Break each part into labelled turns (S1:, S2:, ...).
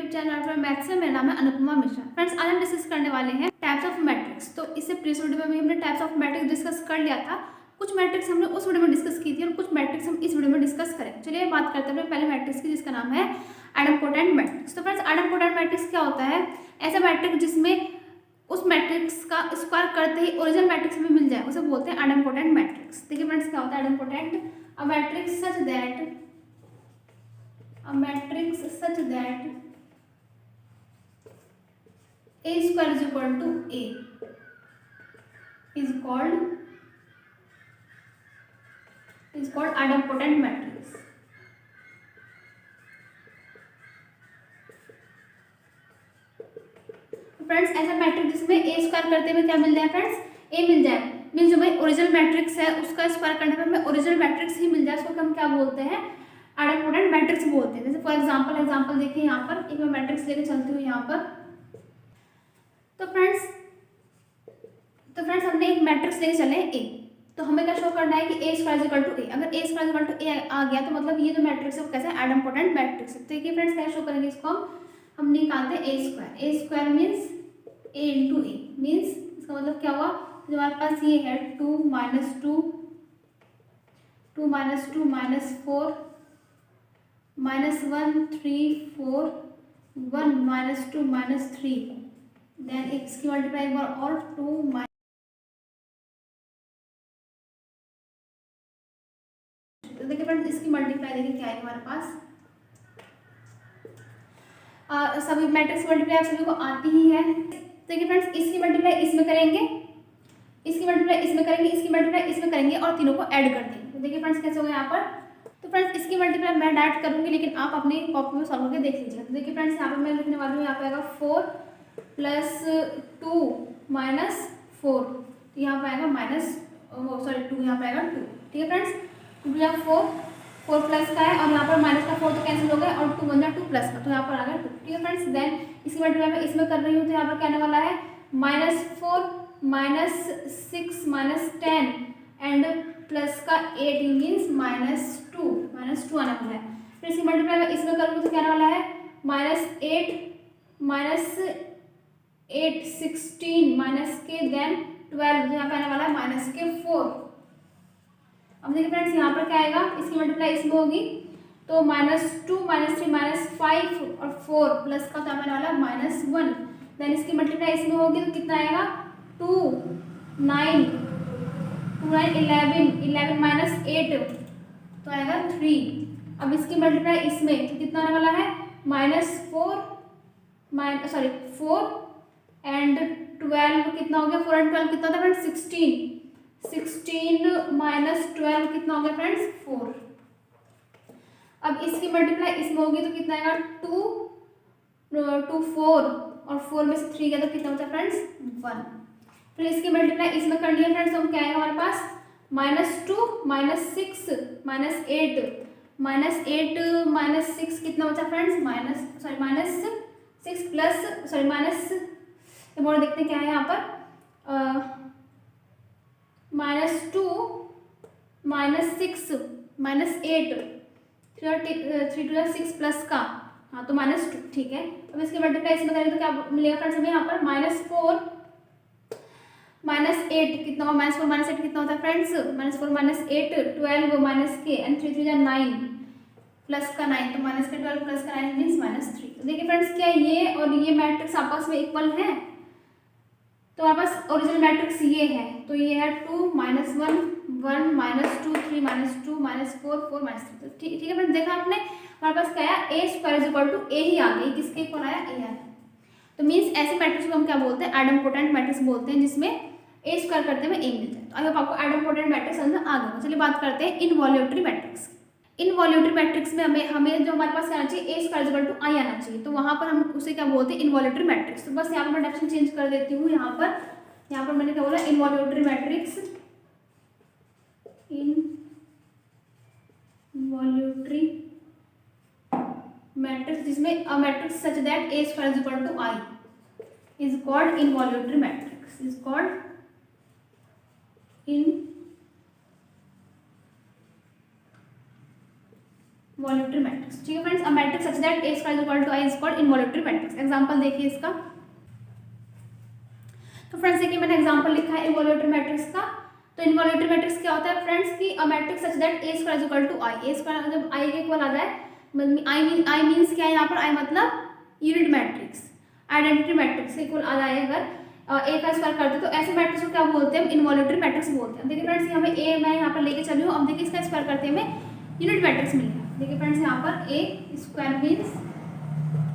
S1: YouTube channel पर maths में। मेरा नाम है अनुपमा मिश्रा। फ्रेंड्स, आज हम डिस्कस करने वाले हैं टाइप्स ऑफ मैट्रिक्स। तो इससे प्रीवियस वीडियो में भी हमने टाइप्स ऑफ मैट्रिक्स डिस्कस कर लिया था। कुछ मैट्रिक्स हमने उस वीडियो में डिस्कस की थी और कुछ मैट्रिक्स हम इस वीडियो में डिस्कस करें। चलिए बात करते हैं पहले मैट्रिक्स की, जिसका नाम है आइडेम्पोटेंट मैट्रिक्स। तो फ्रेंड्स, आइडेम्पोटेंट मैट्रिक्स क्या होता है? ऐसा मैट्रिक्स जिसमें उस मैट्रिक्स का स्क्वायर करते ही ओरिजिनल मैट्रिक्स में मिल जाए, उसे बोलते हैं आइडेम्पोटेंट मैट्रिक्स। देखिए फ्रेंड्स, क्या होता है idempotent? A matrix such that A square is equal to A is called idempotent matrix. Friends, ऐसा मैट्रिक्स जिसमें A स्क्वायर करते हुए क्या मिल जाए फ्रेंड्स? A मिल जाए। मीन्स जो भाई ओरिजिनल मैट्रिक्स है उसका स्क्वायर करने पे हमें ओरिजिनल मैट्रिक्स ही मिल जाए, उसको हम क्या बोलते हैं? आइडेम्पोटेंट मैट्रिक्स बोलते हैं। जैसे फॉर एग्जांपल देखिए, यहाँ पर एक मैं मैट्रिक्स लेके चलती हूँ यहाँ पर। तो फ्रेंड्स हमने एक मैट्रिक्स लेके चले A, तो हमें क्या शो करना है कि A square equal to A। अगर A square equal to A आ गया तो मतलब ये जो मैट्रिक्स है वो कैसे आइडेम्पोटेंट मैट्रिक्स है। तो देखिए फ्रेंड्स, क्या शो करेंगे इसको हम निकालते हैं A square means A into A। Means इसका मतलब क्या हुआ? जो हमारे पास ये है 2 minus 2 minus 4 minus 1 3 4 1 minus 2 minus 3, then इसकी मल्टीप्लाई और 2 तो देखिए फ्रेंड्स, इसकी मल्टीप्लाई देखिए क्या है हमारे पास। सभी मैट्रिक्स की मल्टीप्लाई सभी को आती ही है। देखिए फ्रेंड्स, इसकी मल्टीप्लाई इसमें करेंगे, इसकी मल्टीप्लाई इसमें करेंगे, इसकी मल्टीप्लाई इसमें करेंगे और तीनों को ऐड कर देंगे। तो देखिए फ्रेंड्स, कैसे होगा यहाँ पर? तो फ्रेंड्स, इसकी मल्टीप्लाई मैं ऐड करूंगी, लेकिन आप अपनी कॉपी में सॉल्व करके देख लीजिएगा। तो देखिए फ्रेंड्स, यहाँ पर मैं लिखने वाली हूँ, यहाँ पे आएगा 4 प्लस 2 माइनस 4, तो यहाँ पे आएगा माइनस 2, यहाँ पे आएगा 2। ठीक है फ्रेंड्स, 2 4 प्लस का है और यहाँ पर माइनस का 4 तो कैंसिल हो गया और 2 बन जाए 2 प्लस का, तो यहाँ पर आ गया 2। ठीक है फ्रेंड्स, देन इसकी मल्टीप्लाई मैं इसमें कर रही हूँ, तो यहाँ पर क्या आने वाला है? -4 -6 -10 एंड प्लस का 8 मीन्स -2 आने वाला है। फिर इसकी मल्टीप्लाई मैं इसमें करूँगी तो क्या आने वाला है? -8 16 माइनस के देन 12, यहाँ पे आने वाला है -4। अब देखिए फ्रेंड्स, यहाँ पर क्या आएगा? इसकी मल्टीप्लाई इसमें होगी तो -2 -3 -5 और 4 प्लस का तो आने वाला -1। देन इसकी मल्टीप्लाई इसमें होगी तो कितना आएगा? 2 9 11 माइनस 8 तो आएगा 3। अब इसकी मल्टीप्लाई इसमें तो कितना आने वाला है? -4 एंड 12 कितना हो गया? 4 एंड 12 कितना था फ्रेंड्स? 16 माइनस 12 कितना हो गया फ्रेंड्स? 4। अब इसकी मल्टीप्लाई इसमें होगी तो कितना आएगा? 2 4 और 4 में से 3 गया तो कितना होता है फ्रेंड्स? 1। फिर इसकी मल्टीप्लाई इसमें कर लिया फ्रेंड्स, तो क्या आएगा हमारे पास? -2 -6 -8 -6 कितना होता है फ्रेंड्स? -6 प्लस माइनस देखते हैं क्या है यहाँ पर? -2 -6 -8 3 2 6 प्लस का, हाँ तो -2। ठीक है, अब इसके मल्टीप्लाई इसमें करेंगे तो क्या मिलेगा फ्रेंड्स हमें यहाँ पर? -4 -8 कितना होगा? -4 -8 कितना होता है फ्रेंड्स? -4 -8 12 माइनस के एंड 3 3 9 प्लस का 9, तो -12 प्लस का 9 मीन्स -3। तो देखिए फ्रेंड्स, क्या ये और ये मैट्रिक्स आपस में इक्वल है? तो हमारे पास ओरिजिनल मैट्रिक्स ये है, तो ये है 2 -1 1 -2 3 -2 -4 4 -3। तो ठीक है फ्रेंड्स, देखा आपने हमारे पास क्या आया? A square equal to A ही आ गई। किसके इक्वल आया? A आया। तो मीन्स ऐसे मैट्रिक्स को हम क्या बोलते हैं? आइडेम्पोटेंट मैट्रिक्स बोलते हैं, जिसमें A स्क्वायर करते हुए A मिल जाए। तो आई होप आपको आइडेम्पोटेंट मैट्रिक्स समझ में आ गया। चलिए बात करते हैं इनवॉल्यूटरी मैट्रिक्स। इनवॉल्यूटरी मैट्रिक्स में हमें जो हमारे पास आना चाहिए A square equal to I आना चाहिए, तो वहाँ पर हम उसे क्या बोलते हैं? Involutory matrix. तो बस यहाँ पर मैं डेफिनेशन चेंज कर देती हूँ। यहाँ पर मैंने क्या बोला? इनवॉल्यूटरी मैट्रिक्स, जिसमें a matrix such that A square is equal to I is called involutory matrix, is called involutory matrix. ठीक है friends, a matrix such that A square is equal to I is called involutory matrix. Example देखिए इसका। तो friends देखिए मैंने example लिखा है involutory matrix का। तो इनवॉल्यूटरी मैट्रिक्स क्या होता है फ्रेंड्स की a matrix such that A square is equal to I. A square जब आई के इक्वल आ जाए, आई मींस क्या है यहाँ पर, आई मतलब यूनिट मैट्रिक्स, आइडेंटिटी मैट्रिक्स के इक्वल आ जाए अगर ए का स्क्वायर करते तो ऐसे मैट्रिक्स को क्या बोलते हैं, इनवॉल्यूटरी मैट्रिक्स बोलते हैं। देखिए फ्रेंड्स हमें ए मैं यहाँ पर लेके चली हूँ, अब देखिए इसका स्क्वायर करते हमें यूनिट मैट्रिक्स मिल गया। देखिए फ्रेंड्स यहाँ पर ए स्क्वायर मीन्स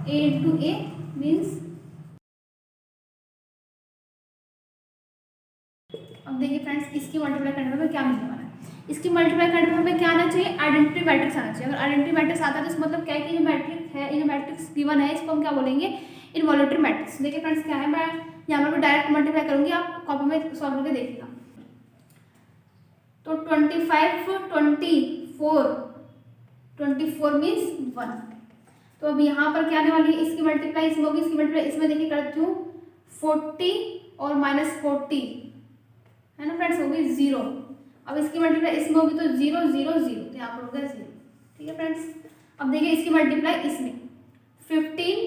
S1: ए इंटू ए मीन्स, अब देखिए फ्रेंड्स इसकी मल्टीप्लाई करने में हमें क्या मिलने वाला है, इसकी मल्टीप्लाई करने में हमें क्या आना चाहिए, आइडेंटिटी मैट्रिक्स आना चाहिए। अगर आइडेंटिटी मैट्रिक्स आता है तो इसका मतलब क्या है कि ये मैट्रिक्स है, ये मैट्रिक्स गिवन है, इसको हम क्या बोलेंगे, इनवॉल्यूटरी मैट्रिक्स। देखिए फ्रेंड्स क्या है, मैं यहाँ पर डायरेक्ट मल्टीप्लाई करूंगी, आप कॉपी में सॉल्व करके देखिएगा। तो 25 24 मीन्स 1। तो अब यहाँ पर क्या आने वाली है, इसकी मल्टीप्लाई इसमें होगी, इसकी मल्टीप्लाई इसमें देखिए करती हूँ 40 और -40 है ना फ्रेंड्स, होगी 0। अब इसकी मल्टीप्लाई इसमें होगी तो 0 0 0, तो यहाँ पर होगा 0। ठीक है फ्रेंड्स, अब देखिए इसकी मल्टीप्लाई इसमें 15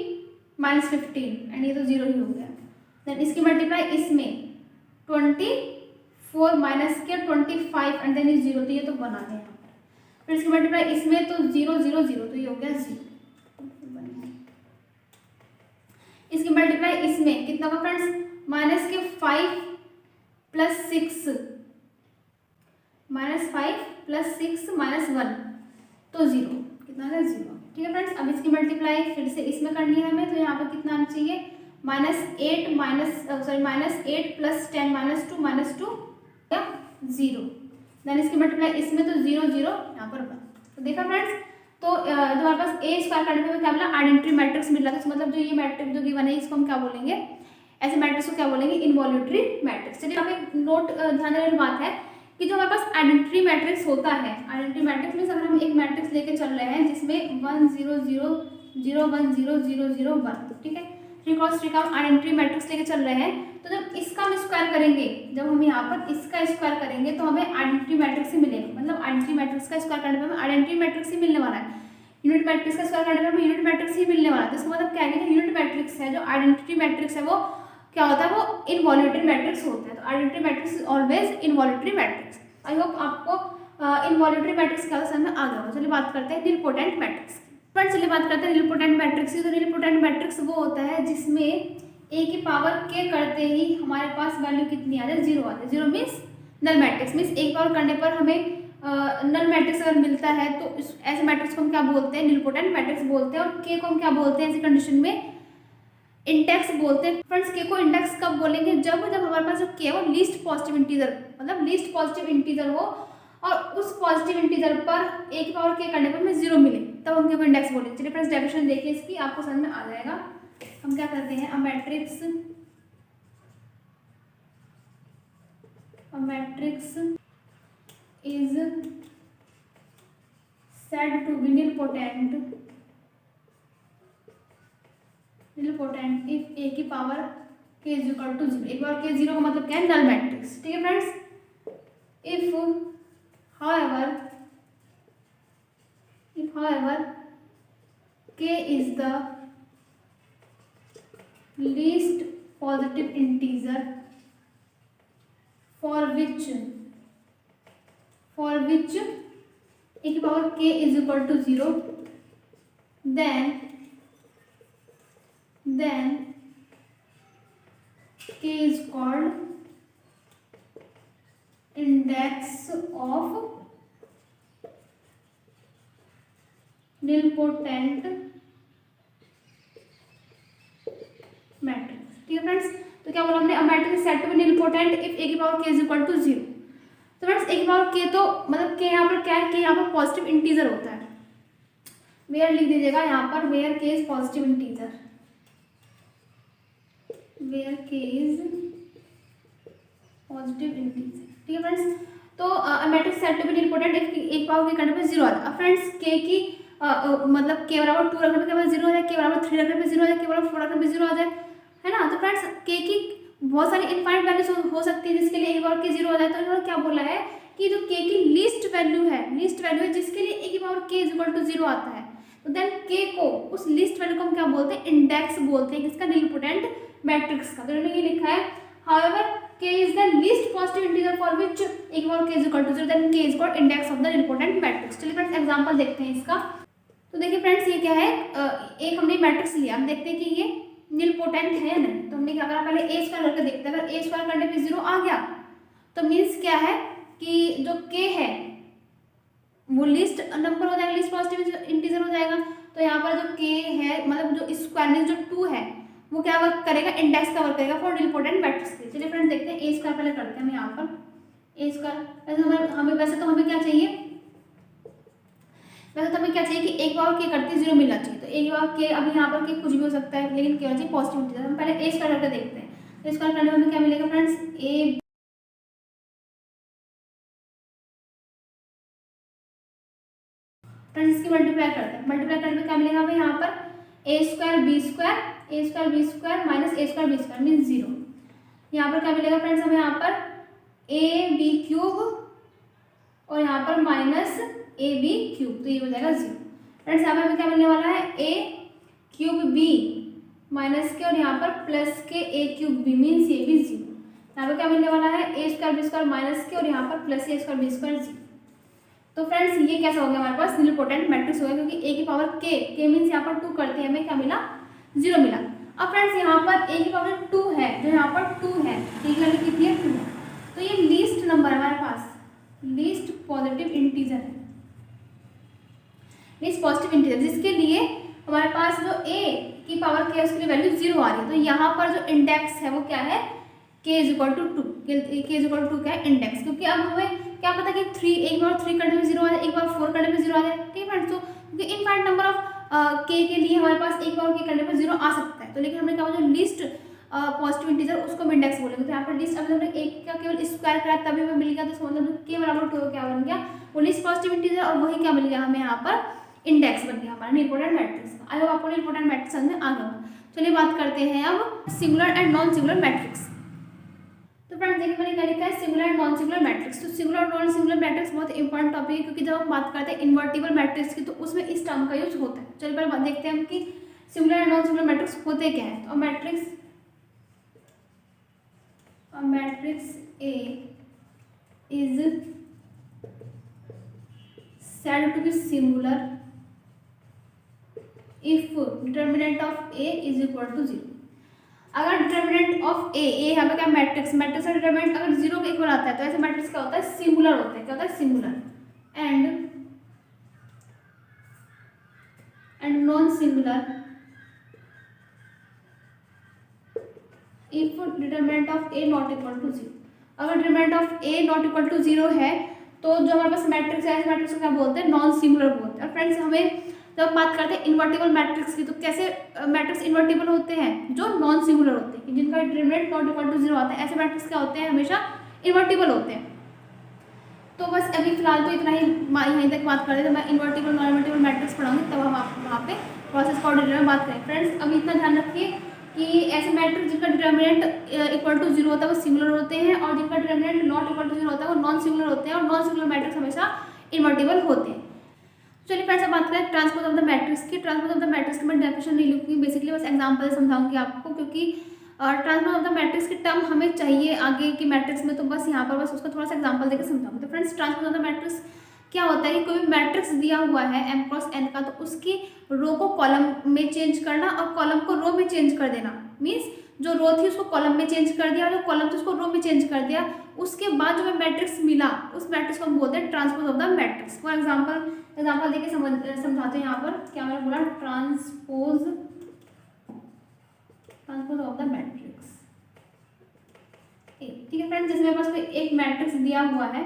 S1: -15 एंड ये तो 0 ही हो गया। देन इसकी मल्टीप्लाई इसमें 24 माइनस के 25 एंड देन इज 0, तो ये तो बना है। फिर इसकी मल्टीप्लाई इसमें तो 0 0 0, तो ये हो गया 0। इसकी मल्टीप्लाई इसमें कितना होगा फ्रेंड्स, माइनस के 5 + 6 -5 + 6 -1 तो 0, कितना है 0। ठीक है फ्रेंड्स, अब इसकी मल्टीप्लाई फिर से इसमें करनी है हमें, तो यहाँ पर कितना आना चाहिए, -8 + 10 -2 या 0। देन इसकी मल्टीप्लाई इसमें तो 0 0 यहाँ पर 1। तो देखा फ्रेंड्स, तो हमारे पास ए स्क्वायर करने में क्या मिला, आइडेंटिटी मैट्रिक्स मिल रहा था। मतलब जो ये मैट्रिक्स जो गिवन है इसको हम क्या बोलेंगे, ऐसे मैट्रिक्स को क्या बोलेंगे, इनवॉल्यूटरी मैट्रिक्स। चलिए यहाँ पे नोट ध्यान देने वाली बात है कि जो हमारे पास आइडेंटिटी मैट्रिक्स होता है, आइडेंटिटी मैट्रिक्स में अगर हम एक मैट्रिक्स लेके चल रहे हैं जिसमें 1 0 0 0 1 0 0 0 1, ठीक है, 3 × 3 का आइडेंटिटी मैट्रिक्स लेके चल रहे हैं, तो जब इसका हम स्क्वायर करेंगे, जब हम यहाँ पर इसका स्क्वायर करेंगे तो हमें आइडेंटिटी मैट्रिक्स ही मिलेगा। मतलब आइडेंटिटी मैट्रिक्स का स्क्वायर करने पर हमें आइडेंटिटी मैट्रिक्स ही मिलने वाला है, यूनिट मैट्रिक्स का स्क्वायर करने पर हमें यूनिट मैट्रिक्स ही मिलने वाला है। तो इसका मतलब क्या है कि जो यूनिट मैट्रिक्स है, जो आइडेंटिटी मैट्रिक्स है, वो क्या होता है, वो इनवॉल्यूटरी मैट्रिक्स होता है। तो identity matrix is always involutory matrix. I hope आपको इनवॉल्यूटरी मैट्रिक्स क्या समझ में आ गया होगा। चलिए बात करते हैं निलपोटेंट मैट्रिक्स। फ्रेंड्स चलिए बात करते हैं निलपोटेंट मैट्रिक्स की। तो निलपोटेंट मैट्रिक्स वो होता है जिसमें ए की पावर के करते ही हमारे पास वैल्यू कितनी आ जाए, 0 आ जाए। 0 मीन्स नल मैट्रिक्स, मीन्स एक पावर करने पर हमें नल मैट्रिक्स अगर मिलता है तो ऐसे मैट्रिक्स को हम क्या बोलते हैं, निलपोटेंट मैट्रिक्स बोलते हैं। और के को हम क्या बोलते हैं ऐसी कंडीशन में, इंडेक्स बोलते हैं। फ्रेंड्स के को इंडेक्स कब बोलेंगे, जब हमारे पास जो के वो लीस्ट पॉजिटिव इंटीजर, मतलब लीस्ट पॉजिटिव इंटीजर हो और उस पॉजिटिव इंटीजर पर ए की पावर के करने पर हमें 0 मिले, तब हम के को इंडेक्स बोलेंगे। चलिए फ्रेंड्स डेफिनेशन देखिए इसकी, आपको समझ में आ जाएगा। हम क्या करते हैं, अ matrix is said to be nilpotent if a की power k is equal to 0। एक बार k 0 का मतलब क्या है, नल मैट्रिक्स। ठीक है friends, if however k is the least positive integer for which a की power k is equal to 0, then k is called index of nilpotent matrix. ठीक है फ्रेंड्स, तो क्या बोला हमने, a matrix said to be nilpotent if A की power k is equal to 0। तो friends ए की पावर k, तो मतलब k यहाँ पर क्या है, k यहाँ पर पॉजिटिव इंटीजर होता है। वेयर लिख दीजिएगा यहाँ पर, where k is positive integer, where k is positive integer. ठीक है फ्रेंड्स, तो matrix said to be nilpotent if एक पावर के करने पर 0 आता है। अब फ्रेंड्स k की मतलब k बराबर 2 रखने पर 0 आ जाए, k बराबर 3 रखने पर 0 आ जाए, k बराबर 4 रखने पर 0 आ जाए, है ना। तो फ्रेंड्स k की बहुत सारी इनफाइनाइट वैल्यूज हो सकती है जिसके लिए एक बार k 0 आ जाए। तो इन्होंने क्या बोला है कि जो k की लीस्ट वैल्यू है जिसके लिए a की power k is equal to 0 आता है, तो देन k को उस लिस्ट वैल्यू को हम क्या बोलते हैं, इंडेक्स बोलते हैं, किसका, नीलपोटेंट मैट्रिक्स का। तो इन्होंने ये लिखा है however k is the least positive integer for which एक बार k is equal to 0 then k is equal index of the nilpotent matrix। चलिए फ्रेंड्स एग्जांपल देखते हैं इसका। तो देखिए फ्रेंड्स ये क्या है, एक हमने मैट्रिक्स लिया, हम देखते हैं कि ये नीलपोटेंट है या नहीं। तो हमने क्या करा, पहले a स्क्वायर करके देखते हैं, अगर a स्क्वायर करने पे 0 आ गया तो मीन्स क्या है कि जो k है वो लिस्ट नंबर हो जाएगा, लिस्ट पॉजिटिव इंटीजर हो जाएगा। तो यहाँ पर जो k है मतलब जो स्क्वायरनेस जो 2 है वो क्या वर्क करेगा, इंडेक्स का वर्क करेगा फॉर नीलपोटेंट मैट्रिक्स के। चलिए फ्रेंड्स देखते हैं, ए स्क्वायर पहले करते हैं हम यहाँ पर। ए स्क्वायर वैसे तो हमें क्या चाहिए, वैसे तो हमें क्या चाहिए कि एक बार के करते 0 मिलना चाहिए। तो एक बार के, अब यहाँ पर के कुछ भी हो सकता है लेकिन क्या चाहिए, पॉजिटिव इंटीजर। हम पहले ए स्क्वायर करके देखते हैं। तो स्क्वायर करने में हमें क्या मिलेगा फ्रेंड्स, ए फ्रेंड्स इसकी मल्टीप्लाई करते हैं। मल्टीप्लाई करने में क्या मिलेगा हमें यहाँ पर, ए स्क्वायर बी स्क्वायर माइनस ए स्क्वायर बी स्क्वायर मीन्स 0। यहाँ पर क्या मिलेगा फ्रेंड्स हमें, यहाँ पर ए बी क्यूब और यहाँ पर माइनस ए बी क्यूब, तो ये हो जाएगा 0। फ्रेंड्स यहाँ पर हमें क्या मिलने वाला है, ए क्यूब बी माइनस के और यहाँ पर प्लस के ए क्यूब बी मीन्स ये भी 0। यहाँ पर क्या मिलने वाला है, ए स्क्वायर बी स्क्वायर माइनस के और यहाँ पर प्लस ए स्क्वायर बी स्क्वायर 0। तो फ्रेंड्स ये कैसा हो गया हमारे पास, नीलपोटेंट मैट्रिक्स हो गया, क्योंकि a की पावर k मीन्स यहाँ पर 2 करते हैं, हमें क्या मिला, 0 मिला। अब फ्रेंड्स यहाँ पर a की पावर 2 है, जो यहाँ पर 2 है, k की वैल्यू कितनी है, 2 है। तो ये लीस्ट नंबर है हमारे पास, लीस्ट पॉजिटिव इंटीजर है, लीस्ट पॉजिटिव इंटीजर, जिसके लिए हमारे पास जो a की पावर k है उसके लिए वैल्यू 0 आ रही है। तो यहाँ पर जो इंडेक्स है वो क्या है, k is equal to 2, k is equal to क्या है, इंडेक्स। क्योंकि अब हमें क्या पता कि 3 एक बार 3 करने में 0 आ जाए, एक बार 4 करने में 0 आ जाए, ठीक है फ्रेंड्स। तो क्योंकि इनफाइनाइट नंबर ऑफ k के लिए हमारे पास एक बार k करने में 0 आ सकता है। तो लेकिन हमने कहा जो लिस्ट पॉजिटिव इंटीजर उसको हम इंडेक्स बोलेंगे। तो यहाँ पर लिस्ट अगर हमने एक का केवल स्क्वायर करा तभी हमें मिल गया, तो इसका मतलब k बराबर 2 क्या बन गया, वो लिस्ट पॉजिटिव इंटीजर, और वही क्या मिल गया हमें यहाँ पर, इंडेक्स बन गया हमारा नीलपोटेंट मैट्रिक्स का। आई होप आपको नीलपोटेंट मैट्रिक्स समझ में आ गया। चलिए बात करते हैं अब singular and non singular matrix. तो फ्रेंड्स देखिए मैंने क्या लिखा है, singular and non singular matrix. तो सिंगुलर और नॉन सिंगुलर मैट्रिक्स बहुत इंपॉर्टेंट टॉपिक है, क्योंकि जब हम बात करते हैं इन्वर्टिबल मैट्रिक्स की तो उसमें इस टर्म का यूज होता है। चलिए पहले देखते हैं हम कि singular and non singular matrix होते क्या है। तो matrix A is said to be singular if determinant of A is equal to 0। अगर डिटर्मिनेंट ऑफ ए यहाँ पे क्या मैट्रिक्स का डिटर्मिनेंट अगर 0 के इक्वल आता है तो ऐसे मैट्रिक्स क्या होता है, सिंगुलर होता है। क्या होता है, singular. And non singular if determinant of A not equal to 0। अगर determinant of A not equal to 0 है तो जो हमारे पास मैट्रिक्स है, इस मैट्रिक्स को क्या बोलते हैं, नॉन सिंगुलर बोलते हैं। और फ्रेंड्स हमें जब बात करते हैं इन्वर्टिबल मैट्रिक्स की, तो कैसे मैट्रिक्स इन्वर्टिबल होते हैं, जो नॉन सिंगुलर होते हैं, जिनका डिटरमिनेंट नॉट इक्वल टू 0 आता है, ऐसे मैट्रिक्स क्या होते हैं, हमेशा इन्वर्टिबल होते हैं। तो बस अभी फिलहाल तो इतना ही, यहीं तक बात कर रहे थे। मैं इन्वर्टिबल नॉन इन्वर्टिबल मैट्रिक्स पढ़ाऊंगी, तब हम आप वहाँ पे प्रोसेस का डिटेल में बात करें। फ्रेंड्स अभी इतना ध्यान रखिए कि ऐसे मैट्रिक्स जिनका डिटरमिनेंट इक्वल टू 0 होता है वो सिंगुलर होते हैं, और जिनका डिटरमिनेंट नॉट इक्वल टू 0 होता है वो नॉन सिंगुलर होते हैं, और नॉन सिंगुलर मैट्रिक्स हमेशा इन्वर्टिबल होते हैं। चलिए फ्रेंड्स अब बात करें ट्रांसपोज ऑफ द मैट्रिक्स की। ट्रांसपोज ऑफ द मैट्रिक्स की मैं डेफिनेशन नहीं लिखूंगी, बेसिकली बस एग्जांपल समझाऊंगी आपको, क्योंकि ट्रांसपोज ऑफ द मैट्रिक्स की टर्म हमें चाहिए आगे की मैट्रिक्स में, तो बस यहाँ पर बस उसका थोड़ा सा एग्जांपल देकर समझाऊंगी। तो friends transpose of the matrix क्या होता है कि कोई भी मैट्रिक्स दिया हुआ है m क्रॉस n का, तो उसकी रो को कॉलम में चेंज करना और कॉलम को रो में चेंज कर देना। मीन्स जो रो थी उसको कॉलम में चेंज कर दिया, और जो कॉलम थी उसको रो में चेंज कर दिया। उसके बाद जो हमें मैट्रिक्स मिला उस मैट्रिक्स को हम बोलते हैं transpose of the matrix. For example देके समझाते हैं। यहाँ पर क्या मैंने बोला, ट्रांसपोज ऑफ द मैट्रिक्स। ठीक है फ्रेंड्स, जैसे मेरे पास कोई एक मैट्रिक्स दिया हुआ है,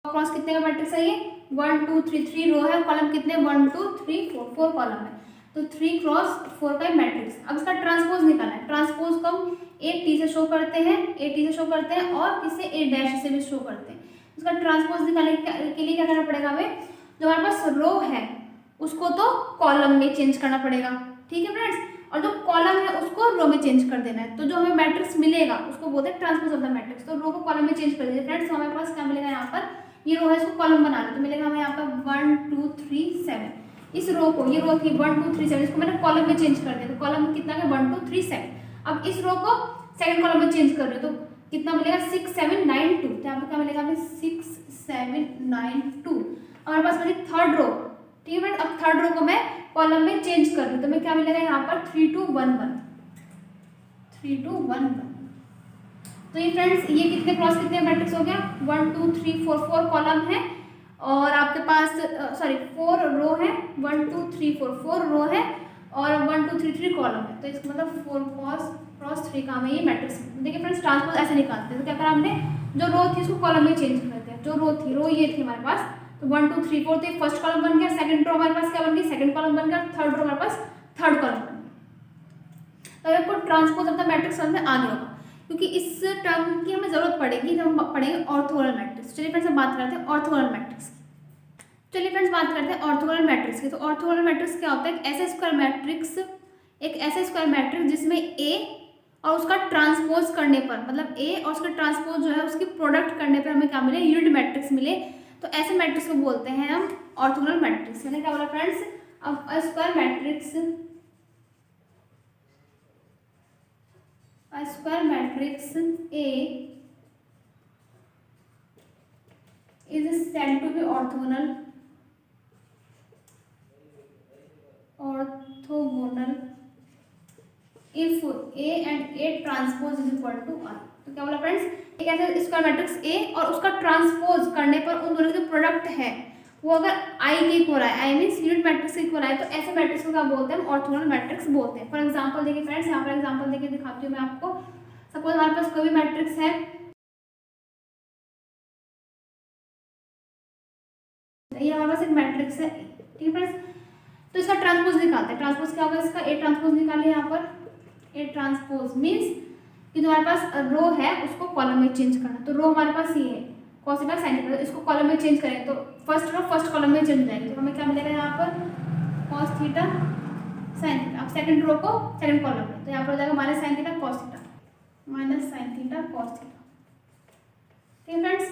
S1: क्रॉस कितने का मैट्रिक्स है, ये 1 2 3 3 रो है, कॉलम कितने 1 2 3 4 कॉलम है, तो 3 क्रॉस 4 का मैट्रिक्स। अब इसका ट्रांसपोज निकालना है। ट्रांसपोज को हम ए टी से शो करते हैं और इसे ए डैश से भी शो करते हैं। उसका ट्रांसपोज निकालने के लिए क्या करना पड़ेगा, हमें जो हमारे पास रो है उसको तो कॉलम में चेंज करना पड़ेगा, ठीक है फ्रेंड्स, और जो कॉलम है उसको रो में चेंज कर देना है। तो जो हमें मैट्रिक्स मिलेगा उसको बोलते हैं ट्रांसपोज ऑफ द मैट्रिक्स। तो रो को कॉलम में चेंज कर दीजिए फ्रेंड्स, तो हमारे पास क्या मिलेगा, यहाँ पर ये रो है, इसको कॉलम बना लो तो मिलेगा हमें यहाँ पर 1 2 3 7। इस रो को, ये रो थी 1 2 3 7, इसको मैंने कॉलम में चेंज कर दिया तो कॉलम में कितना है 1 2 3 7। अब इस रो को सेकंड कॉलम में चेंज कर रहे हो तो कितना मिलेगा 6 7 9 2। तो यहाँ पे क्या मिलेगा हमें 6 7 9 2। हमारे पास बची थर्ड रो, ठीक है। अब थर्ड रो को मैं कॉलम में चेंज कर रही हूँ तो मैं क्या मिलेगा यहाँ पर 3 2 1 1 3 2 1 1। तो ये फ्रेंड्स ये कितने क्रॉस कितने मैट्रिक्स हो गया 1 2 3 4 4 कॉलम है और आपके पास 4 रो है 1 2 3 4 4 रो है और 1 2 3 3 कॉलम है। तो इसका मतलब 4 क्रॉस 3 का हमें ये मैट्रिक्स। देखिए फ्रेंड्स ट्रांसपोज ऐसे निकालते हैं तो क्या करा हमने, जो रो थी उसको कॉलम में चेंज कर दिया। जो रो ये थी हमारे पास तो 1 2 3 4 तो फर्स्ट कॉलम बन गया, सेकंड रो हमारे पास क्या बन गई सेकंड कॉलम बन गया, थर्ड रो हमारे पास थर्ड कॉलम बन गया। तो आपको ट्रांसपोज ऑफ द मैट्रिक्स समझ में आ गया होगा क्योंकि इस टर्म की हमें जरूरत पड़ेगी जब हम पढ़ेंगे ऑर्थोगोनल मैट्रिक्स। चलिए फ्रेंड्स अब बात करते हैं ऑर्थोगोनल मैट्रिक्स की। चलिए फ्रेंड्स बात करते हैं ऑर्थोगोनल मैट्रिक्स की। तो ऑर्थोगोनल मैट्रिक्स क्या होता है, एक ऐसा स्क्वायर मैट्रिक्स जिसमें ए और उसका ट्रांसपोज करने पर, मतलब ए और उसका ट्रांसपोज जो है उसकी प्रोडक्ट करने पर हमें क्या मिले, यूनिट मैट्रिक्स मिले। तो ऐसे मैट्रिक्स को बोलते हैं हम ऑर्थोगोनल मैट्रिक्स। मैंने क्या बोला फ्रेंड्स, अब square matrix A is said to be orthogonal if A and A transpose is equal to I। तो क्या बोला फ्रेंड्स, एक ऐसा स्क्वायर मैट्रिक्स A और उसका ट्रांसपोज करने पर उन दोनों के प्रोडक्ट है वो अगर I के इक्वल आए, I मीन्स यूनिट मैट्रिक्स के इक्वल आए, तो ऐसे मैट्रिक्स को क्या बोलते हैं, ऑर्थोगोनल मैट्रिक्स बोलते हैं। फॉर एग्जांपल देखिए फ्रेंड्स, यहाँ पर एग्जांपल देखिए दिखाती हूँ मैं आपको। सपोज हमारे पास कोई भी मैट्रिक्स है, ये हमारे पास एक मैट्रिक्स है, ठीक है फ्रेंड्स। तो इसका ट्रांसपोज निकालते हैं। ट्रांसपोज क्या होगा इसका, ए ट्रांसपोज निकाले यहाँ पर। ए ट्रांसपोज मीन्स कि जो हमारे पास रो है उसको कॉलम में चेंज करना। तो रो हमारे पास ये है cos थीटा sin थीटा, इसको कॉलम में चेंज करें तो फर्स्ट रो फर्स्ट कॉलम में चेंज जाएगी। तो हमें क्या मिलेगा यहाँ पर cos थीटा sin थीटा। अब सेकंड रो को सेकंड कॉलम में, तो यहाँ पर हो जाएगा minus sin theta cos theta, minus sin theta cos theta. ठीक है फ्रेंड्स।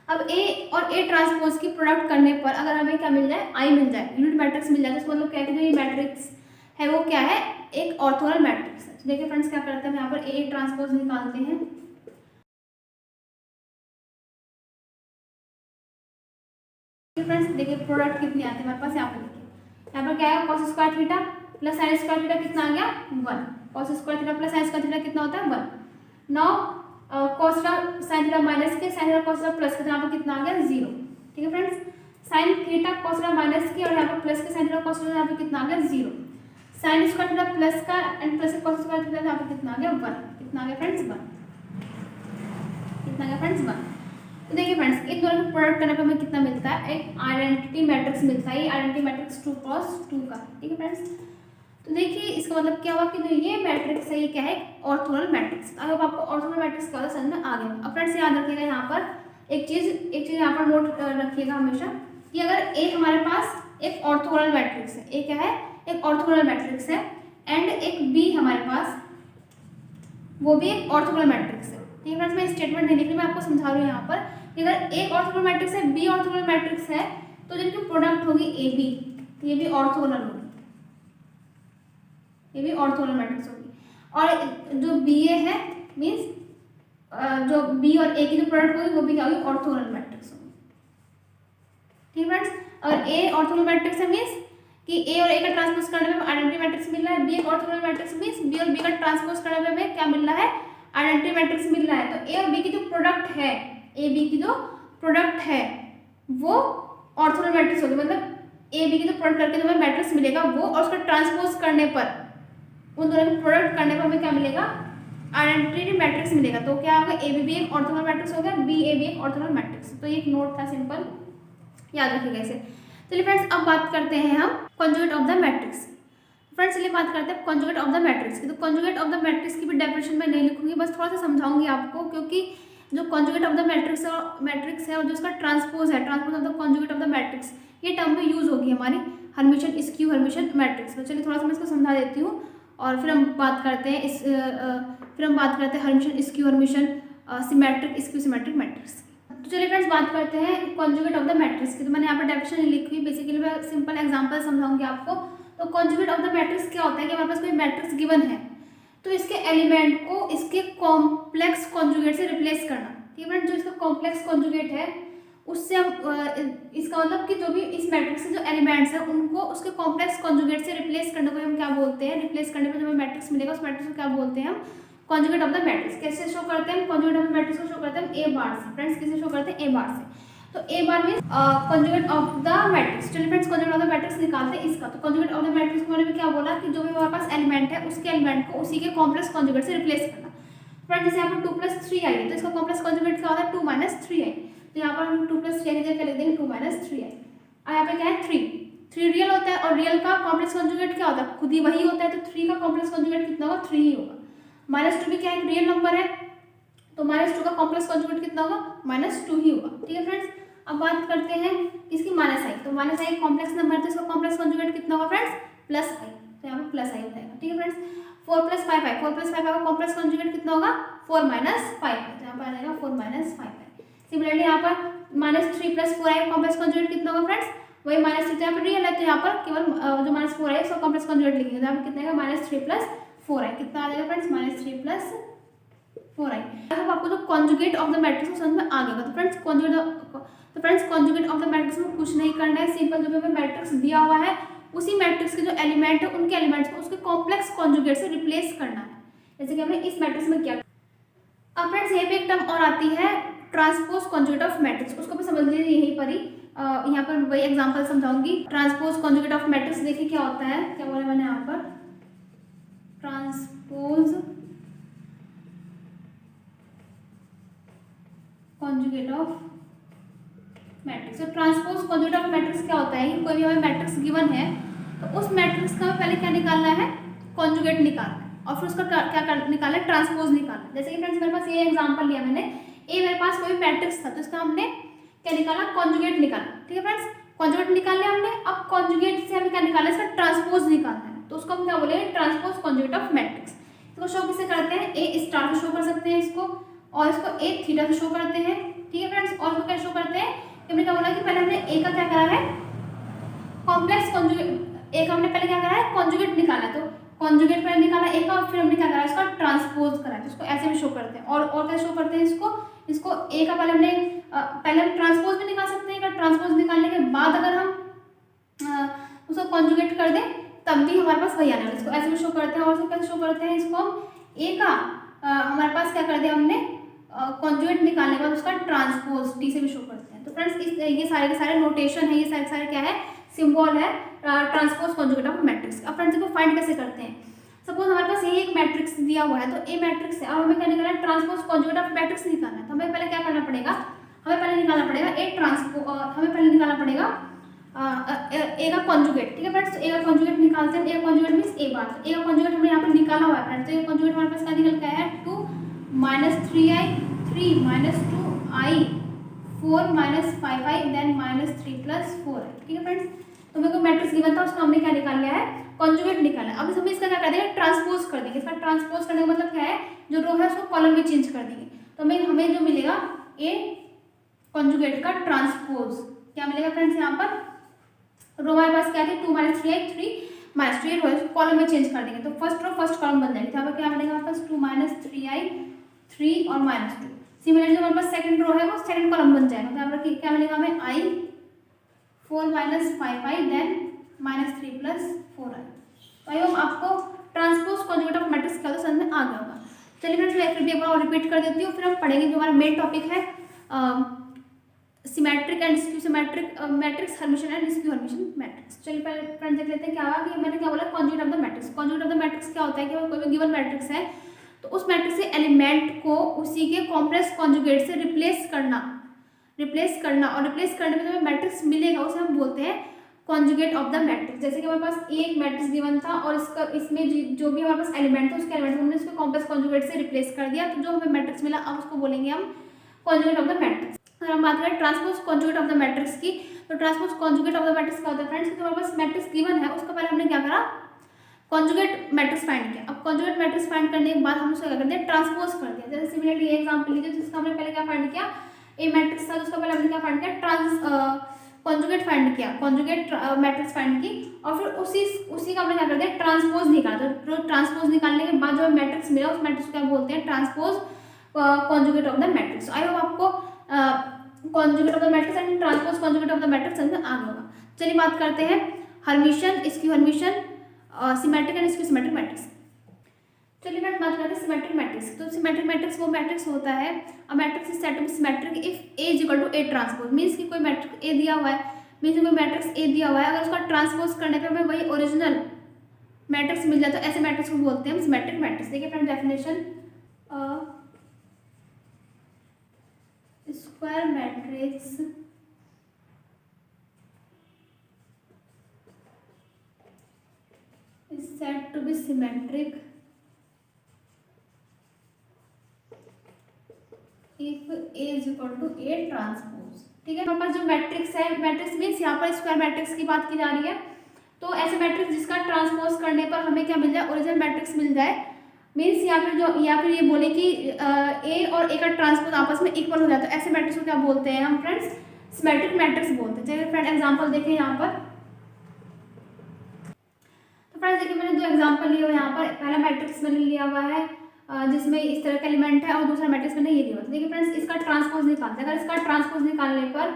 S1: अब ए और ए ट्रांसपोज की प्रोडक्ट करने पर अगर हमें क्या मिल जाए, आई मिल जाए, यूनिट मैट्रिक्स मिल जाए, तो इसका मतलब क्या है कि जो ये मैट्रिक्स है वो क्या है, एक ऑर्थोगोनल मैट्रिक्स है। तो देखिए फ्रेंड्स क्या करते हैं, यहाँ पर ए ट्रांसपोज निकालते हैं। फ्रेंड्स देखिए प्रोडक्ट कितनी आती है हमारे पास, यहाँ पर देखिए, यहाँ पर क्या है cos square theta plus sin square theta कितना आ गया 1। cos square theta plus sin square theta कितना होता है 1। Now cos theta sin theta minus के, sin theta cos theta plus के, तो यहाँ पर कितना आ गया 0। ठीक है friends, sin theta cos theta minus के और यहाँ पर प्लस के sin थीटा cos थीटा, यहाँ पर कितना आ गया 0। sin स्क्वायर थीटा प्लस का and plus cos square theta, यहाँ पर कितना आ गया 1। कितना आ गया फ्रेंड्स 1। कितना आ गया फ्रेंड्स 1। तो देखिए फ्रेंड्स इन दोनों को प्रोडक्ट करने पर हमें कितना मिलता है, एक आइडेंटिटी मैट्रिक्स मिलता है। ये आइडेंटिटी मैट्रिक्स 2 क्रॉस 2 का। ठीक है फ्रेंड्स, तो देखिए इसका मतलब क्या हुआ कि जो ये मैट्रिक्स है ये क्या है, ऑर्थोगोनल मैट्रिक्स। अगर आपको ऑर्थोगोनल मैट्रिक्स का समझ में आ गया। अब फ्रेंड्स याद रखिएगा यहाँ पर एक चीज़ यहाँ पर नोट रखिएगा हमेशा कि अगर ए हमारे पास एक ऑर्थोगोनल मैट्रिक्स है, ए क्या है एक ऑर्थोगोनल मैट्रिक्स है, एंड एक बी हमारे पास वो भी एक ऑर्थोगोनल मैट्रिक्स है। ठीक है फ्रेंड्स, मैं स्टेटमेंट देने के लिए मैं आपको समझा रही हूँ यहाँ पर कि अगर एक ऑर्थोगोनल मैट्रिक्स है, बी ऑर्थोगोनल मैट्रिक्स है, तो जिनकी प्रोडक्ट होगी ए बी, तो ये भी ऑर्थोगोनल होगी, ये भी ऑर्थोगोनल मैट्रिक्स होगी। और जो बी ए है मीन्स जो बी और ए की जो प्रोडक्ट होगी वो भी क्या होगी, ऑर्थोगोनल मैट्रिक्स होगी। ठीक है फ्रेंड्स, अगर ए ऑर्थोगोनल मैट्रिक्स है मीन्स कि ए और ए का ट्रांसपोज करने में आइडेंटिटी मैट्रिक्स मिल रहा है, बी एक ऑर्थोगोनल मैट्रिक्स मीन्स बी और बी का ट्रांसपोज करने में हमें क्या मिल रहा है, आइडेंटिटी मैट्रिक्स मिल रहा है। तो ए और बी की जो प्रोडक्ट है, ए बी की जो प्रोडक्ट है वो ऑर्थोगोनल मैट्रिक्स होगी। मतलब ए बी की जो प्रोडक्ट करके जो हमें मैट्रिक्स मिलेगा वो और उसका ट्रांसपोज करने पर, उन दोनों को प्रोडक्ट करने पर हमें क्या मिलेगा, आइडेंटिटी मैट्रिक्स मिलेगा। तो क्या होगा, ए बी एक ऑर्थोगोनल मैट्रिक्स हो गया, बी ए बी एक ऑर्थोगोनल मैट्रिक्स। तो ये एक नोट था सिंपल, याद रखिएगा इसे। चलिए फ्रेंड्स अब बात करते हैं हम conjugate of the matrix. Friends चलिए बात करते हैं कॉन्जुगेट ऑफ द मैट्रिक्स की। तो कॉन्जुगेट ऑफ द मैट्रिक्स की भी डेफिनेशन मैं नहीं लिखूंगी, बस थोड़ा सा समझाऊंगी आपको, क्योंकि जो कॉन्जुगेट ऑफ द मैट्रिक्स है और जो उसका ट्रांसपोज है, transpose of the conjugate of the matrix, ये टर्म भी यूज होगी हमारी हर्मिटियन स्क्यू हर्मिटियन मैट्रिक्स। तो चलिए थोड़ा सा मैं इसको समझा देती हूँ और फिर हम बात करते हैं Hermitian skew Hermitian symmetric skew symmetric matrix. तो चलिए फ्रेंड्स बात करते हैं कॉन्जुगेट ऑफ द मैट्रिक्स की। तो मैंने यहाँ पर डेफिनेशन लिखी हुई, बेसिकली मैं सिंपल एग्जांपल समझाऊंगी आपको। तो कॉन्जुगेट ऑफ द मैट्रिक्स क्या होता है कि हमारे पास कोई मैट्रिक्स गिवन है तो इसके एलिमेंट को इसके कॉम्प्लेक्स कॉन्जुगेट से रिप्लेस करना। ठीक है फ्रेंड्स, जो इसका कॉम्प्लेक्स कॉन्जुगेट है उससे हम इसका मतलब कि जो भी इस मैट्रिक्स के जो एलिमेंट्स हैं उनको उसके कॉम्प्लेक्स कॉन्जुगेट से रिप्लेस करने को हम क्या बोलते हैं, रिप्लेस करने पर जो हमें मैट्रिक्स मिलेगा उस मैट्रिक्स को क्या बोलते हैं हम, कॉन्जुगेट ऑफ द मैट्रिक्स। कैसे शो करते हैं हम कॉन्जुगेट ऑफ द मैट्रिक्स को? शो करते हैं ए बार से। फ्रेंड्स किसे शो करते हैं? ए बार से। तो A bar means conjugate of the matrix. चलिए friends conjugate of the matrix निकालते हैं इसका। तो कॉन्जुगेट ऑफ द मैट्रिक्स को मैंने क्या बोला कि जो भी हमारे पास एलिमेंट है उसके एलिमेंट को उसी के कॉम्प्लेक्स कॉन्जुगेट से रिप्लेस करना। फ्रेंड्स जैसे यहाँ पर 2 + 3i है तो इसका कॉम्प्लेक्स कॉन्जुगेट क्या होता है? 2 - 3i। तो यहाँ पर हम 2 + 3i की जगह लिख देंगे 2 - 3i। और यहाँ पे क्या है 3 रियल होता है और रियल का कॉम्प्लेक्स कॉन्जुगेट क्या होता है? खुद ही वही होता है। तो 3 का कॉम्प्लेक्स कॉन्जुगेट कितना होगा? 3 ही होगा। -2 भी क्या है? रियल नंबर है तो -2 का कॉम्प्लेक्स कॉन्जुगेट कितना होगा? -2 ही होगा। ठीक है फ्रेंड्स, अब बात करते हैं इसकी -i। तो -i कॉम्प्लेक्स नंबर है तो इसका कॉम्प्लेक्स कॉन्जुगेट कितना होगा फ्रेंड्स? +i। तो यहाँ पर +i हो जाएगा। ठीक है फ्रेंड्स, 4 + 5i। 4 + 5i का कॉम्प्लेक्स कॉन्जुगेट कितना होगा? 4 - 5i। तो यहाँ पर आ जाएगा 4 - 5i। सिमिलरली यहाँ पर -3 + 4i का कॉम्प्लेक्स कॉन्जुगेट कितना होगा फ्रेंड्स? वही -3। तो यहाँ पर रियल है तो यहाँ पर केवल जो -4i है उसका कॉम्प्लेक्स कॉन्जुगेट लिखेंगे। तो यहाँ पर कितना आएगा? -3 + 4i। कितना आ जाएगा फ्रेंड्स? -3 + 4i। अब आपको जो कॉन्जुगेट ऑफ द मैट्रिक्स को समझ में आ गया। तो friends conjugate of the matrix में कुछ नहीं करना है, सिंपल जो भी हमें मैट्रिक्स दिया हुआ है उसी मैट्रिक्स के जो एलिमेंट है उनके एलिमेंट्स को उसके कॉम्प्लेक्स कॉन्जुगेट से रिप्लेस करना है, जैसे कि हमने इस मैट्रिक्स में किया। अब फ्रेंड्स यहाँ पे एक टर्म और आती है ट्रांसपोज कॉन्जुगेट ऑफ मैट्रिक्स, उसको भी समझ लीजिए यहीं पर ही। यहाँ पर वही एग्जांपल समझाऊंगी। ट्रांसपोज कॉन्जुगेट ऑफ मैट्रिक्स देखिए क्या होता है, क्या बोला मैंने यहाँ पर, ट्रांसपोज कॉन्जुगेट ऑफ मैट्रिक्स। तो ट्रांसपोज कॉन्जुगेट ऑफ मैट्रिक्स क्या होता है? कोई भी हमें मैट्रिक्स गिवन है तो उस मैट्रिक्स का पहले क्या निकालना है? कॉन्जुगेट निकालना है और फिर उसका क्या निकालना है? ट्रांसपोज निकालना है। जैसे कि फ्रेंड्स मेरे पास ये एग्जांपल लिया मैंने, ए मेरे पास कोई मैट्रिक्स था तो इसका हमने क्या निकाला? कॉन्जुगेट निकाला। ठीक है फ्रेंड्स, कॉन्जुगेट निकाल लिया हमने। अब कॉन्जुगेट से हमें क्या निकालना है? इसका ट्रांसपोज निकालना है। तो उसको हम क्या बोलेंगे? Transpose conjugate of matrix. इसको शो किससे करते हैं? ए स्टार से शो कर सकते हैं इसको, और इसको ए थीटा से शो करते हैं। ठीक है फ्रेंड्स, और इसको क्या शो करते हैं? हमने क्या बोला कि पहले हमने ए का क्या करा है? Complex conjugate. ए का हमने पहले क्या करा है? कॉन्जुगेट निकाला। तो कॉन्जुगेट पहले निकाला ए का और फिर हमने क्या करा? इसका ट्रांसपोज करा। तो इसको ऐसे भी शो करते हैं। और क्या शो करते हैं इसको ए का पहले हम ट्रांसपोज भी निकाल सकते हैं। ट्रांसपोज निकालने के बाद अगर हम उसको कॉन्जुगेट कर दें तब भी हमारे पास वही आना है। इसको ऐसे भी शो करते हैं। और इसको कैसे शो करते हैं? इसको हम ए का हमारे पास क्या कर दिया हमने? कॉन्जुगेट निकालने के बाद उसका ट्रांसपोज टी से भी शो करते हैं। तो फ्रेंड्स ये सारे के सारे नोटेशन है, ये सारे क्या है? सिंबल है ट्रांसपोज कॉन्जुगेट ऑफ मैट्रिक्स। अब फ्रेंड्स इसको फाइंड कैसे करते हैं? सपोज हमारे पास ये एक मैट्रिक्स दिया हुआ है तो ए मैट्रिक्स है, अब हमें क्या निकालना है? ट्रांसपोज कॉन्जुगेट ऑफ मैट्रिक्स निकालना है। तो हमें पहले क्या करना पड़ेगा? हमें पहले निकालना पड़ेगा ए का कॉन्जुगेट। ठीक है फ्रेंड्स, तो ए का कॉन्जुगेट निकालते हैं। ए का कॉन्जुगेट मींस ए बार। ए का कॉन्जुगेट हमने यहाँ पर निकाला हुआ है फ्रेंड्स। तो ये कॉन्जुगेट हमारे पास क्या निकल गया है? 2 - 3i, 3 - 2i, 4 - 5i, देन -3 + 4i। ठीक है फ्रेंड्स, तो मेरे को मैट्रिक्स गिवन था उसका हमने क्या निकाल लिया है? कॉन्जुगेट निकाला। अब हम इसका क्या कर देंगे? ट्रांसपोज कर देंगे। इसका ट्रांसपोज करने का मतलब क्या है? जो रो है उसको कॉलम में चेंज कर देंगे। तो हमें जो मिलेगा ए कॉन्जुगेट का ट्रांसपोज क्या मिलेगा फ्रेंड्स? यहाँ पर रो हमारे पास क्या थी? 2 - 3i, 3 - 3 रो है कॉलम में चेंज कर देंगे तो फर्स्ट रो फर्स्ट कॉलम बन जाएगी। तो यहाँ पर क्या मिलेगा हमारे पास? 2 - 3i, 3 और -2। सिमिलरली जो हमारे पास सेकंड रो है वो सेकंड कॉलम बन जाएगा। तो यहाँ पर क्या मिलेगा हमें? i, 4 - 5i, देन -3 + 4i। तो आई होप आपको ट्रांसपोज कॉन्जुगेट ऑफ मैट्रिक्स क्या समझ में आ गया होगा। चलिए फ्रेंड्स मैं फिर भी एक बार रिपीट कर देती हूँ, फिर हम पढ़ेंगे जो हमारा मेन टॉपिक है symmetric and skew symmetric matrix, Hermitian and skew Hermitian matrix. चलिए पहले फ्रेंड्स देख लेते हैं क्या हुआ कि मैंने क्या बोला? Conjugate of the matrix. Conjugate of the matrix क्या होता है कि कोई भी गिवन मैट्रिक्स है तो उस मैट्रिक्स के एलिमेंट को उसी के कॉम्प्लेक्स कॉन्जुगेट से रिप्लेस करना और रिप्लेस करने में जो मैट्रिक्स मिलेगा उसे हम बोलते हैं कॉन्जुगेट ऑफ द मैट्रिक्स। जैसे कि हमारे पास एक मैट्रिक्स गिवन था और इसमें जो भी हमारे पास एलिमेंट था उसके एलिमेंट हमने उसको कॉम्प्लेक्स कॉन्जुगेट से रिप्लेस कर दिया, तो जो हमें मैट्रिक्स मिला अब उसको बोलेंगे हम कॉन्जुगेट ऑफ द मैट्रिक्स। अगर हम बात करें transpose conjugate of the matrix की, तो transpose conjugate of the matrix क्या होता है फ्रेंड्स? तो हमारे पास मैट्रिक्स गिवन है उसका पहले हमने क्या करा? कॉन्जुगेट मैट्रिक्स फाइंड किया। अब कॉन्जुगेट मैट्रिक्स फाइंड करने के बाद हम उसको क्या करते हैं? ट्रांसपोज कर दिया। जैसे सिमिलरली एग्जांपल लीजिए जिसका हमने पहले क्या फाइंड किया? ए मैट्रिक्स था तो उसका पहले हमने क्या फाइंड किया, कॉन्जुगेट फाइंड किया, कॉन्जुगेट मैट्रिक्स फाइंड की, और फिर उसी का हमने क्या कर दिया, ट्रांसपोज निकाला। तो ट्रांसपोज निकालने के बाद जो मैट्रिक्स मिला उस मैट्रिक्स को क्या बोलते हैं, transpose conjugate of the matrix. I hope आपको conjugate of the matrix and transpose conjugate of the matrix समझ में आ गया होगा। चलिए बात करते हैं Hermitian, skew Hermitian, symmetric and skew symmetric matrix. चलिए फ्रेंड्स बात करते हैं सिमेट्रिक मैट्रिक्स। तो सिमेट्रिक मैट्रिक्स वो मैट्रिक्स होता है, a matrix is said to be symmetric if A is equal to A transpose. Means कि कोई मैट्रिक्स ए दिया हुआ है, मींस कोई मैट्रिक्स ए दिया हुआ है, अगर उसका ट्रांसपोज करने पे हमें वही ओरिजिनल मैट्रिक्स मिल जाए तो ऐसे मैट्रिक्स को बोलते हैं हम सिमेट्रिक मैट्रिक्स। देखिए friend definition, square matrix is said to be symmetric if A is equal to A transpose. ठीक है, हमारे पास जो मैट्रिक्स है, मैट्रिक्स मीन्स यहाँ पर स्क्वायर मैट्रिक्स की बात की जा रही है। तो ऐसे मैट्रिक्स जिसका ट्रांसपोज करने पर हमें क्या मिल जाए, ओरिजिनल मैट्रिक्स मिल जाए। मीन्स यहाँ पर जो या फिर ये बोले कि ए और ए का ट्रांसपोज आपस में इक्वल हो जाए तो ऐसे मैट्रिक्स को क्या बोलते हैं हम फ्रेंड्स, सिमेट्रिक मैट्रिक्स बोलते हैं। चलिए फ्रेंड एग्जाम्पल देखें यहाँ पर। तो फ्रेंड्स देखिए मैंने दो एग्जांपल लिए हुए यहाँ पर, पहला मैट्रिक्स मैंने लिया हुआ है जिसमें इस तरह का एलिमेंट है, और दूसरा मैट्रिक्स मैंने ये लिया हुआ है। देखिए फ्रेंड्स इसका ट्रांसपोज निकालते हैं, अगर इसका ट्रांसपोज निकालने पर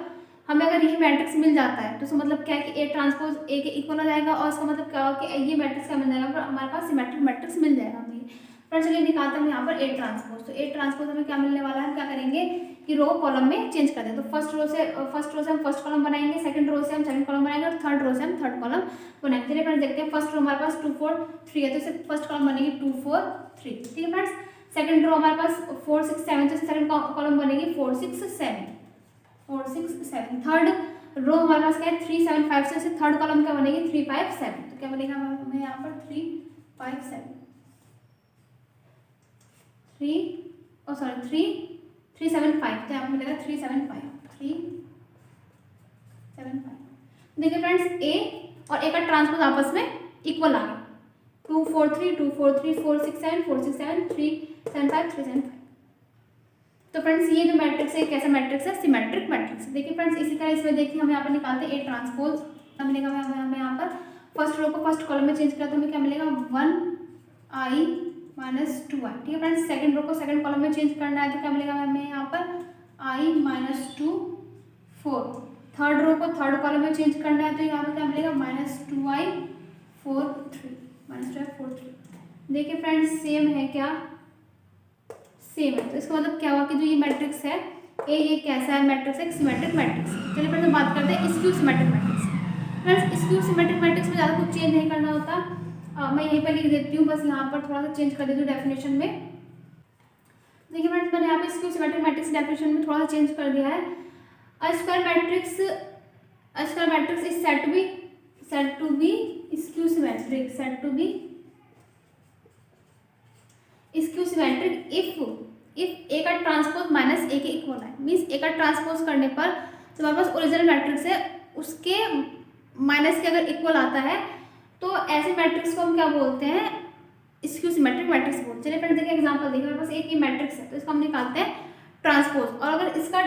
S1: हमें अगर यही मैट्रिक्स मिल जाता है तो इसका मतलब क्या है कि ए ट्रांसपोज ए के इक्वल हो जाएगा, और इसका मतलब क्या होगा कि ये मैट्रिक्स क्या मिल जाएगा, हमारे पास सिमेट्रिक मैट्रिक्स मिल जाएगा हमें। फ्रेंड्स चलिए निकालते हैं यहाँ पर ए ट्रांसपोज। तो ए ट्रांसपोज हमें क्या मिलने वाला है, क्या करेंगे कि रो कॉलम में चेंज कर दें। तो फर्स्ट रो से हम फर्स्ट कॉलम बनाएंगे, सेकंड रो से हम सेकंड कॉलम बनाएंगे, और थर्ड रो से हम थर्ड कॉलम बनाएंगे। चलिए फ्रेंड्स देखते हैं, फर्स्ट रो हमारे पास 2 4 3 है तो इसे फर्स्ट कॉलम बनेगी 2 4 3। ठीक है फ्रेंड्स, सेकंड रो हमारे पास 4 6 7 तो सेकंड कॉलम बनेगी 4 6 7। थर्ड रो हमारे पास क्या है 3 7 5 से थर्ड कॉलम क्या बनेगी 3 5 7। तो क्या बनेगा हमें यहाँ पर 3 5 7 3 7 5। तो यहाँ पर मिलेगा 3 7 5। देखिए फ्रेंड्स ए और ए का ट्रांसपोज आपस में इक्वल आ गया, 2 4 3 2 4 3 4 6 7 4 6 7 3 7 5 3 7 5। तो फ्रेंड्स ये जो मैट्रिक्स है कैसा मैट्रिक्स है, सिमेट्रिक मैट्रिक्स। देखिए फ्रेंड्स इसी तरह इसमें देखिए हम यहाँ पर निकालते हैं ए ट्रांसपोज। क्या मिलेगा हमें यहाँ पर फर्स्ट रो को फर्स्ट कॉलम में चेंज किया तो हमें क्या मिलेगा 1i माइनस 2i। ठीक है फ्रेंड्स, सेकंड रो को सेकंड कॉलम में चेंज करना है तो क्या मिलेगा हमें यहाँ पर i माइनस 2 4। थर्ड रो को थर्ड कॉलम में चेंज करना है तो यहाँ पर क्या मिलेगा माइनस 2i 4 3 माइनस 2i 4 3। देखिए फ्रेंड्स सेम है क्या, सेम है। तो इसका मतलब क्या हुआ कि जो ये मैट्रिक्स है ए, ये कैसा है मैट्रिक्स है, सिमेट्रिक मैट्रिक्स। चलिए फ्रेंड्स बात करते हैं skew symmetric matrix. Friends skew symmetric matrix में ज़्यादा कुछ चेंज नहीं करना होता, मैं यहीं पर लिख देती हूँ, बस यहाँ पर थोड़ा सा चेंज कर देती हूँ डेफिनेशन में। देखिए फ्रेंड्स मैंने यहाँ पे स्क्यू सिमेट्रिक मैट्रिक्स डेफिनेशन में थोड़ा सा चेंज कर दिया है। A square matrix is said to be skew symmetric, skew symmetric if A का ट्रांसपोज माइनस ए के इक्वल है। मीन्स ए का ट्रांसपोज करने पर जो हमारे पास ओरिजिनल मैट्रिक्स है उसके माइनस के अगर इक्वल आता है तो ऐसे मैट्रिक्स को हम क्या बोलते हैं, स्क्यू सिमेट्रिक मैट्रिक्स बोलते हैं। चलिए फ्रेंड देखिए एग्जांपल देखिए, हमारे पास एक ही मैट्रिक्स है तो इसको हम निकालते हैं ट्रांसपोज, और अगर इसका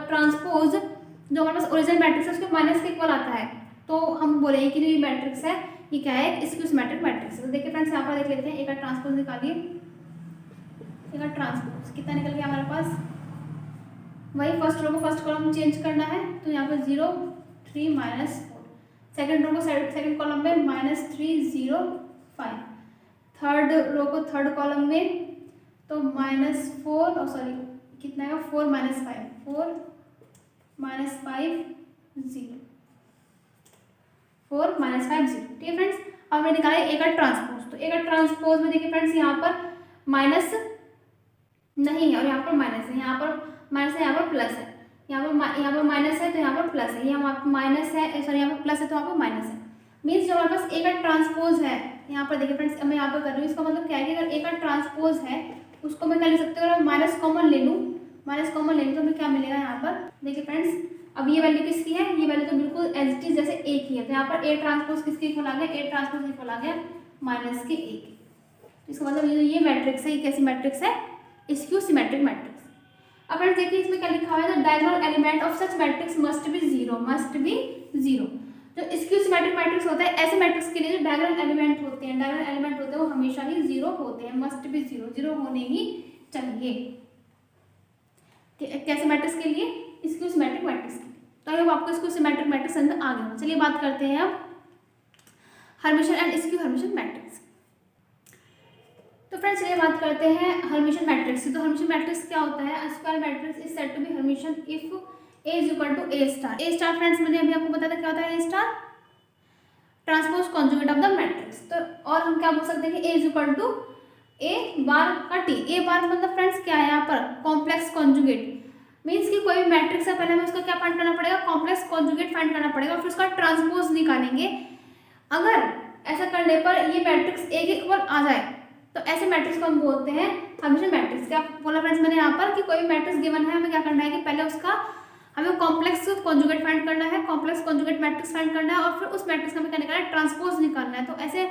S1: ट्रांसपोज जो हमारे पास ओरिजिनल मैट्रिक्स है उसके माइनस के इक्वल आता है तो हम बोलेंगे कि जो ये मैट्रिक्स है ये क्या है, स्क्यू सिमेट्रिक मैट्रिक्स है। तो देखिए फ्रेंड्स यहाँ पर देख लेते हैं, एक ट्रांसपोज निकालिए, एक ट्रांसपोज कितना निकल गया हमारे पास, वही फर्स्ट रो को फर्स्ट कॉलम में चेंज करना है तो यहाँ पर 0 3 माइनस 4, सेकेंड रो को सेकेंड कॉलम में माइनस 3 0 5, थर्ड रो को थर्ड कॉलम में तो माइनस 4 कितना है 4 माइनस 5 4 माइनस 5 0 4 माइनस 5 0। ठीक है फ्रेंड्स, अब हमने निकाला ए का ट्रांसपोज। तो ए का ट्रांसपोज में देखिए फ्रेंड्स यहाँ पर माइनस नहीं है और यहाँ पर माइनस है, यहाँ पर माइनस है, यहाँ पर प्लस है, यहाँ पर माइनस है तो यहाँ पर प्लस है, यहाँ पर माइनस है यहाँ पर प्लस है तो यहाँ पर माइनस है। मीन्स जो हमारे पास ए का ट्रांसपोज है यहाँ पर देखिए फ्रेंड्स, मैं यहाँ पर कर रही हूँ, इसका मतलब क्या है कि अगर ए का ट्रांसपोज है उसको मैं क्या लिख सकती हूँ, अगर माइनस कॉमन ले लूँ तो हमें क्या मिलेगा यहाँ पर। देखिए फ्रेंड्स अब ये वैल्यू किसकी है, ये वैल्यू तो बिल्कुल एज इट इज जैसे ए की है, तो यहाँ पर ए ट्रांसपोज किसके इक्वल आ गया, ए ट्रांसपोज इक्वल आ गया माइनस के ए के। इसका मतलब ये मैट्रिक्स है, ये कैसी मैट्रिक्स है, स्क्यू सिमेट्रिक मैट्रिक्स। अब फ्रेंड्स देखिए इसमें क्या लिखा हुआ है, the diagonal element of such matrix must be zero. जो स्क्यू सिमेट्रिक मैट्रिक्स होता है, ऐसे मैट्रिक्स के लिए जो डायगोनल एलिमेंट होते हैं वो हमेशा ही जीरो होते हैं, मस्ट बी जीरो होने ही चाहिए। कैसे मैट्रिक्स के लिए? स्क्यू सिमेट्रिक मैट्रिक्स के लिए। तो अब आपको स्क्यू सिमेट्रिक मैट्रिक्स समझ में आ गया। चलिए बात करते हैं अब Hermitian and skew Hermitian matrix. तो फ्रेंड्स चलिए बात करते हैं हर्मिटियन मैट्रिक्स की। तो हर्मिटियन मैट्रिक्स क्या होता है? A square matrix is said to be Hermitian if A is equal to A star. A star friends मैंने अभी आपको बताया था क्या होता है A star, transpose conjugate of the matrix. तो और हम क्या बोल सकते हैं कि A is equal to A bar का T। A बार मतलब फ्रेंड्स क्या है यहाँ पर? Complex conjugate. मीन्स कि कोई भी मैट्रिक्स है, पहले हमें उसका क्या फाइंड करना पड़ेगा? कॉम्प्लेक्स कॉन्जुगेट फाइंड करना पड़ेगा, फिर उसका ट्रांसपोज निकालेंगे। अगर ऐसा करने पर ये मैट्रिक्स A के इक्वल आ जाए तो ऐसे मैट्रिक्स को हम बोलते हैं हर्मिटियन मैट्रिक्स। क्या बोला फ्रेंड्स मैंने यहाँ पर कि कोई भी मैट्रिक्स गिवन है, हमें क्या करना है कि पहले उसका हमें कॉम्प्लेक्स कॉन्जुगेट फाइंड करना है, कॉम्प्लेक्स कॉन्जुगेट मैट्रिक्स फाइंड करना है, और फिर उस मैट्रिक्स का हमें क्या निकालना है? ट्रांसपोज निकालना है। तो ऐसे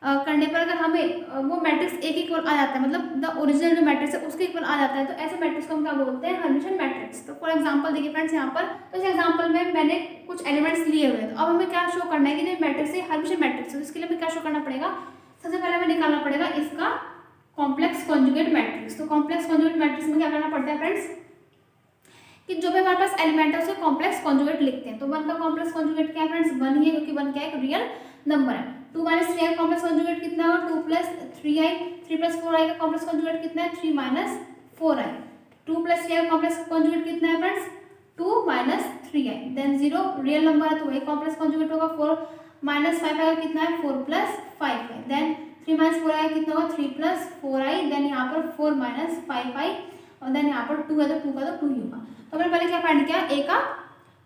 S1: करने पर अगर हमें वो मैट्रिक्स A के इक्वल आ जाता है, मतलब द ओरिजिनल जो मैट्रिक्स है उसके इक्वल आ जाता है, तो ऐसे मैट्रिक्स को हम क्या बोलते हैं? Hermitian matrix. तो फॉर एग्जांपल देखिए फ्रेंड्स यहाँ पर, तो इस एग्जांपल में मैंने कुछ एलिमेंट्स लिए हुए हैं। तो अब हमें क्या शो करना है कि जो मैट्रिक्स है हर्मिटियन मैट्रिक्स है। तो इसके लिए हमें क्या शो करना पड़ेगा? सबसे पहले हमें निकालना पड़ेगा इसका कॉम्प्लेक्स कॉन्जुगेट मैट्रिक्स। तो कॉम्प्लेक्स कॉन्जुगेट मैट्रिक्स में क्या करना पड़ता है फ्रेंड्स कि जो भी हमारे पास एलिमेंट है उसे कॉम्प्लेक्स कॉन्जुगेट लिखते हैं। तो 1 का कॉम्प्लेक्स कॉन्जुगेट क्या है फ्रेंड्स? 1 ही है, क्योंकि 1 क्या है? एक रियल नंबर है। 2 - 3i का कॉम्प्लेक्स कॉन्जुगेट कितना होगा? 2 + 3i। 3 + 4i का कॉम्प्लेक्स कॉन्जुगेट कितना है? 3 - 4i। 2 + 3i का कॉम्प्लेक्स कॉन्जुगेट कितना है friends? 2 - 3i। Then 0 real number है तो वही कॉम्प्लेक्स कॉन्जुगेट होगा। 4 - 5i का कितना है? 4 + 5 है। देन 3 - 4i कितना होगा? 3 + 4i। देन यहाँ पर 4 - 5i, और देन यहाँ पर 2 है तो 2 का तो 2 ही होगा। तो हमने पहले क्या फाइंड किया? A का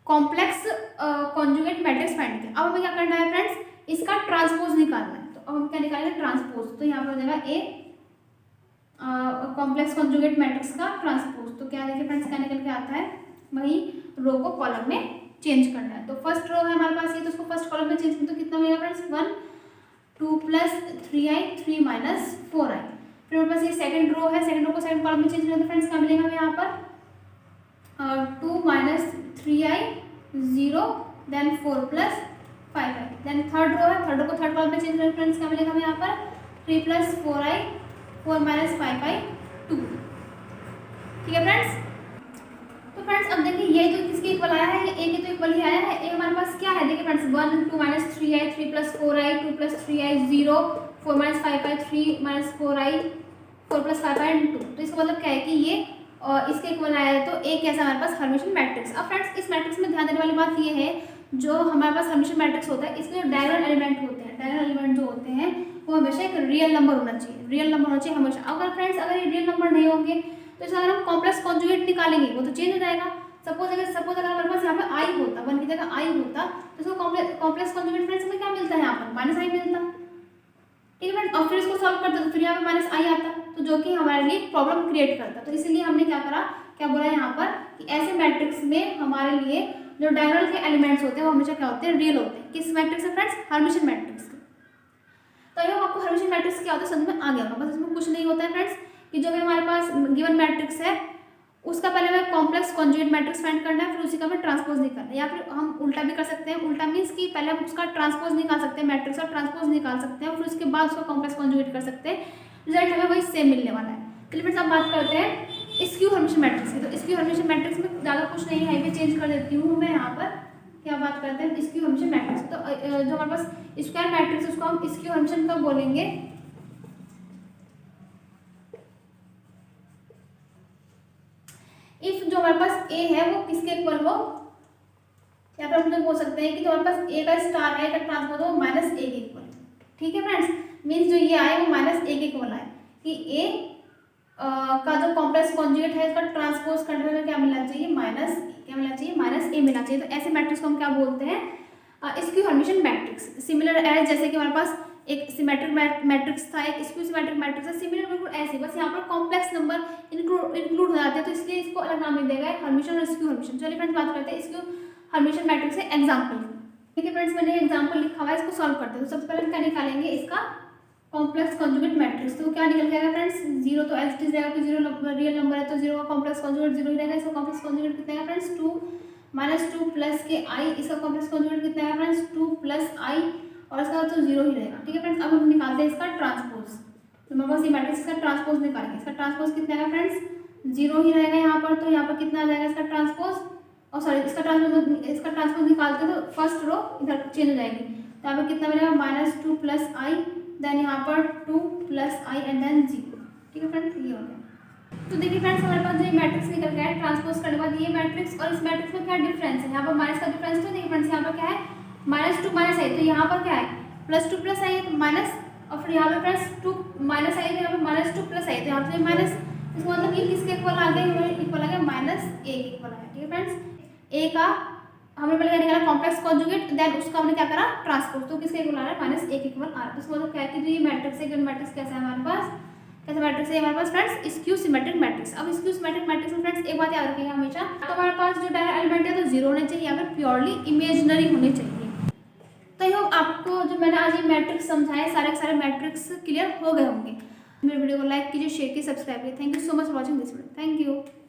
S1: कॉम्प्लेक्स कॉन्जुगेट मैट्रिक्स फाइंड किया। अब हमें क्या करना है फ्रेंड्स? इसका ट्रांसपोज निकालना है। तो अब हम क्या निकालेंगे? ट्रांसपोज। तो यहाँ पर हो जाएगा A कॉम्प्लेक्स कॉन्जुगेट मैट्रिक्स का ट्रांसपोज। तो क्या देखिए फ्रेंड्स क्या निकल के आता है? वही रो को कॉलम में चेंज करना है। तो फर्स्ट रो है हमारे पास ये, तो उसको फर्स्ट कॉलम में चेंज करें तो कितना मिलेगा फ्रेंड्स? 1 2 + 3i 3 - 4i। फिर हमारे पास ये सेकंड रो है, सेकंड रो को सेकंड कॉलम में चेंज करें तो फ्रेंड्स क्या मिलेगा हमें यहाँ पर? 2 - 3i 0, then 4 + 5i। Then third row है, थर्ड रो को थर्ड कॉलम में चेंज करें फ्रेंड्स क्या मिलेगा हमें यहाँ पर? 3 + 4i 4 - 5i 2। ठीक है फ्रेंड्स। तो फ्रेंड्स अब देखिए ये जो किसके इक्वल आया है? ये A के तो इक्वल ही आया है। A हमारे पास क्या है? देखिए friends 1 2 - 3i 3 + 4i 2 + 3i 0 4 - 5i 3 - 4i 4 + 5i 2। तो इसका मतलब क्या है कि ये इसके इक्वल आया है। तो A कैसा हमारे पास? Hermitian matrix. अब फ्रेंड्स इस मैट्रिक्स में ध्यान देने वाली बात ये है, जो हमारे पास हर्मिटियन मैट्रिक्स होता है इसमें डायगोनल एलिमेंट होते हैं, डायगोनल एलिमेंट जो होते हैं वो हमेशा एक रियल नंबर होना चाहिए, रियल नंबर होना चाहिए हमेशा। अगर फ्रेंड्स अगर ये रियल नंबर नहीं होंगे तो इसका अगर हम कॉम्प्लेक्स कॉन्जुगेट निकालेंगे वो तो चेंज हो जाएगा। सपोज अगर हमारे पास यहाँ पे i होता, 1 की जगह i होता, तो इसको कॉम्प्लेक्स कॉन्जुगेट फ्रेंड्स में क्या मिलता है? यहाँ पर -i मिलता। ठीक है फ्रेंड्स, और फिर इसको सॉल्व करते तो फिर यहाँ पे -i आता, तो जो कि हमारे लिए प्रॉब्लम क्रिएट करता। तो इसीलिए हमने क्या करा, क्या बोला यहाँ पर कि ऐसे मैट्रिक्स में हमारे लिए जो डायगोनल के एलिमेंट्स होते हैं वो हमेशा क्या होते हैं? रियल होते हैं। किस मैट्रिक्स है फ्रेंड्स? Hermitian matrix. तो ये आपको हर्मिटियन मैट्रिक्स क्या होता है समझ में आ गया होगा। बस इसमें कुछ नहीं होता है फ्रेंड्स कि जो भी हमारे पास गिवन मैट्रिक्स है उसका पहले हमें कॉम्प्लेक्स कॉन्जुगेट मैट्रिक्स फाइंड करना है, फिर उसी का हमें ट्रांसपोज निकालना है। या फिर हम उल्टा भी कर सकते हैं। उल्टा मीन्स कि पहले हम उसका ट्रांसपोज निकाल सकते हैं, मैट्रिक्स का ट्रांसपोज निकाल सकते हैं, फिर उसके बाद उसका कॉम्प्लेक्स कॉन्जुगेट कर सकते हैं, रिजल्ट हमें वही सेम मिलने वाला है। चलिए फ्रेंड्स अब बात करते हैं स्क्यू हर्मिटियन मैट्रिक्स की। तो स्क्यू हर्मिटियन मैट्रिक्स में ज़्यादा कुछ नहीं है, मैं चेंज कर देती हूँ। मैं यहाँ पर क्या बात करते हैं? Skew Hermitian matrix. तो जो हमारे पास स्क्वायर मैट्रिक्स उसको हम स्क्यू हर्मिटियन कब बोलेंगे? इफ जो हमारे पास A है वो किसके इक्वल हो, या फिर हम लोग बोल सकते हैं कि जो हमारे पास A का स्टार है का ट्रांसपोज हो -a के इक्वल। ठीक है फ्रेंड्स, मीन्स जो ये आए वो -a के इक्वल आए कि A का जो कॉम्प्लेक्स कॉन्जुगेट है इसका ट्रांसपोज करने में क्या मिलना चाहिए? क्या मिलना चाहिए? -a मिलना चाहिए। तो ऐसे मैट्रिक्स को हम क्या बोलते हैं? Skew Hermitian matrix. Similar as जैसे कि हमारे पास एक सिमेट्रिक मैट्रिक्स था, एक स्क्यू सिमेट्रिक मैट्रिक्स है, सिमिलर बिल्कुल ऐसे, बस यहाँ पर कॉम्प्लेक्स नंबर इंक्लूड हो जाते हैं, तो इसलिए इसको अलग नाम मिल देगा हर्मिटियन और स्क्यू हर्मिटियन। चलिए फ्रेंड्स बात करते हैं स्क्यू हर्मिटियन मैट्रिक्स से एग्जाम्पल। ठीक है फ्रेंड्स, मैंने एग्जाम्पल लिखा हुआ है, इसको सॉल्व करते हैं। तो सबसे पहले हम क्या निकालेंगे? इसका कॉम्प्लेक्स कॉन्जुगेट मैट्रिक्स। तो क्या निकल गया फ्रेंड्स, जीरो तो एज इट इज रहेगा कि जीरो रियल नंबर है तो जीरो का कॉम्प्लेक्स कॉन्जुगेट जीरो ही रहेगा। इसका कॉम्प्लेक्स कॉन्जुगेट कितना है फ्रेंड्स, 2 माइनस 2 प्लस के आई, इसका कॉम्प्लेक्स कॉन्जुगेट कितना है फ्रेंड्स, 2 प्लस आई, और इसका तो जीरो ही रहेगा। ठीक है फ्रेंड्स, अब हम निकालते हैं इसका ट्रांसपोज। तो मेरे पास ये मैट्रिक्स का ट्रांसपोज निकालेंगे। इसका ट्रांसपोज कितना है फ्रेंड्स, जीरो ही रहेगा यहाँ पर। तो यहाँ पर कितना आ जाएगा इसका ट्रांसपोज, और सॉरी इसका ट्रांसपोज निकालते हैं तो फर्स्ट रो इधर चेंज हो जाएगी। तो यहाँ पर कितना मिलेगा, माइनस 2 प्लस आई, देन यहाँ पर 2 प्लस आई एंड देन 0। ठीक है फ्रेंड्स, ये हो गया। तो देखिए फ्रेंड्स, हमारे पास जो ये मैट्रिक्स निकल गया है ट्रांसपोज करने के बाद, ये मैट्रिक्स और इस मैट्रिक्स में क्या डिफरेंस है, यहाँ पर माइनस का डिफरेंस। तो देखिए फ्रेंड्स, यहाँ पर क्या है, -2 माइनस आई, तो यहाँ पर क्या है +2 प्लस आई है तो माइनस, और फिर यहाँ पर फ्रेंड्स 2 माइनस आई, तो यहाँ पर -2 प्लस आई, तो यहाँ पर माइनस, इसका मतलब ये किसके इक्वल आ गया, इक्वल आ गया -a के इक्वल आ गया। ठीक है फ्रेंड्स, a का हमने पहले निकाला कॉम्प्लेक्स कॉन्जुगेट, देन उसका हमने क्या करा ट्रांसपोज, तो किसके इक्वल आ रहा है, -a के इक्वल आ रहा है। तो इसका मतलब क्या है कि जो ये मैट्रिक्स है, मैट्रिक्स कैसा है हमारे पास, कैसा मैट्रिक्स है हमारे पास फ्रेंड्स, स्क्यू सिमेट्रिक मैट्रिक्स। अब स्क्यू सिमेट्रिक मैट्रिक्स में फ्रेंड्स एक बात याद रखिएगा हमेशा, तो हमारे पास जो डायरेक्ट एलिमेंट है तो जीरो होने चाहिए या फिर प्योरली इमेजिनरी होने चाहिए। तो आई होप आपको जो मैंने आज ये मैट्रिक्स समझाए सारे के सारे मैट्रिक्स क्लियर हो गए होंगे। मेरे वीडियो को लाइक कीजिए, शेयर कीजिए, सब्सक्राइब कीजिए। Thank you so much for watching this video. Thank you.